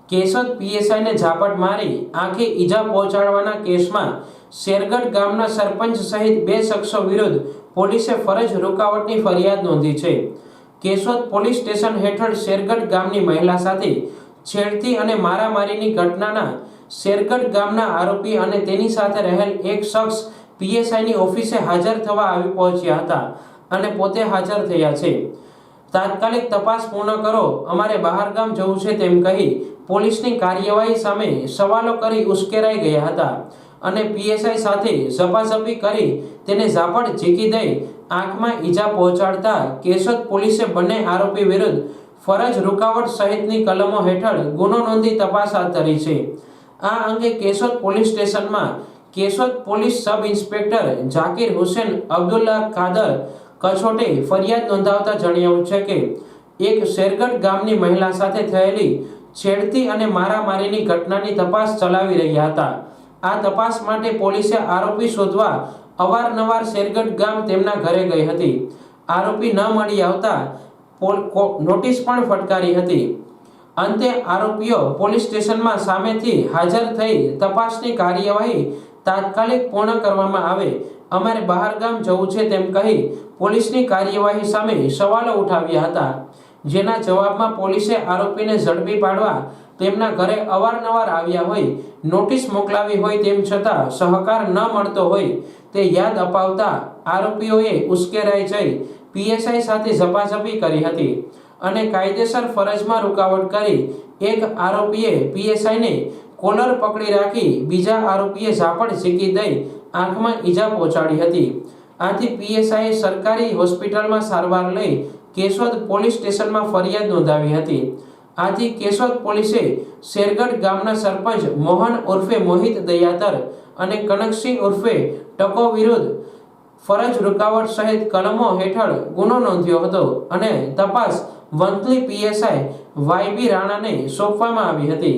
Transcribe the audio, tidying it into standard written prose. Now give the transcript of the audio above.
કેશોદ પીએસઆઈને ઝાપટ મારી આંખે ઈજા પહોંચાડવાના કેસમાં શેરગઢ ગામના સરપંચ સહિત 2 શખ્સો વિરુદ્ધ પોલીસે ફરજ રોકાવટની ફરિયાદ નોંધી છે। કેશોદ પોલીસ સ્ટેશન હેઠળ શેરગઢ ગામની મહિલા સાથે છેડતી અને મારામારીની ઘટનાના શેરગઢ ગામના આરોપી અને તેની સાથે રહેલ એક શખ્સ પીએસઆઈની ઓફિસે હાજર થવા આવી પહોંચ્યા હતા અને પોતે હાજર થયા છે। તાત્કાલિક તપાસ પૂર્ણ કરો, અમારે બહારગામ જવું છે તેમ કહી પોલીસની કાર્યવાહી સામે સવાલો કરી ઉશ્કેરાઈ ગયા હતા અને પીએસઆઈ સાથે ઝપાઝપી કરી તેને ઝાપટ ઝીકી દઈ આંખમાં ઈજા પહોંચાડતા કેશોદ પોલીસે બંને આરોપી વિરુદ્ધ ફરજ રૂકાવટ સહિતની કલમો હેઠળ ગુનો નોંધી તપાસ હાથ ધરી છે। આ અંગે કેશોદ પોલીસ સ્ટેશનમાં Keshod police sub inspector Zakir Hussain Abdulla Kadar Kachhote ફરિયાદ નોંધાવતા જણાવ્યું છે કે એક શેરગઢ ગામની મહિલા સાથે થયેલી છેડતી અને મારામારીની ઘટનાની તપાસ ચલાવી રહ્યા હતા। આ તપાસ માટે પોલીસે આરોપી શોધવા અવારનવાર શેરગઢ ગામ તેમના ઘરે ગઈ હતી। આરોપી ન મળી આવતા નોટિસ પણ ફટકારી હતી। અંતે આરોપીઓ પોલીસ સ્ટેશનમાં સામેથી હાજર થઈ તપાસની કાર્યવાહી તાત્કાલિક પૂર્ણ કરવામાં આવે, અમારે બહારગામ જવું છે તેમ કહી પોલીસની કાર્યવાહી સામે સવાલો ઉઠાવ્યા હતા, જેના જવાબમાં પોલીસે આરોપીને ઝડપી પાડવા તેમના ઘરે અવારનવાર આવ્યા હોય, નોટિસ મોકલાવી હોય તેમ છતાં સહકાર ન મળતો હોય તે યાદ અપાવતા આરોપીઓએ ઉશ્કેરાઈ જઈ પીએસઆઈ સાથે ઝપાઝપી કરી હતી અને કાયદેસર ફરજમાં રૂકાવટ કરી એક આરોપીએ પીએસઆઈને કોલર પકડી રાખી બીજા આરોપીએ ઝાપટ ઝીકી દઈ આંખમાં ઈજા પહોંચાડી હતી। આથી પીએસઆઈએ સરકારી હોસ્પિટલમાં સારવાર લઈ કેશોદ પોલીસ સ્ટેશનમાં ફરિયાદ નોંધાવી હતી। આથી કેશોદ પોલીસે શેરગઢ ગામના સરપંચ મોહન ઉર્ફે મોહિત દયાતર અને કનકસિંહ ઉર્ફે ટકો વિરુદ્ધ ફરજ રૂકાવટ સહિત કલમો હેઠળ ગુનો નોંધ્યો હતો અને તપાસ વંથલી પીએસઆઈ વાયબી રાણાને સોંપવામાં આવી હતી।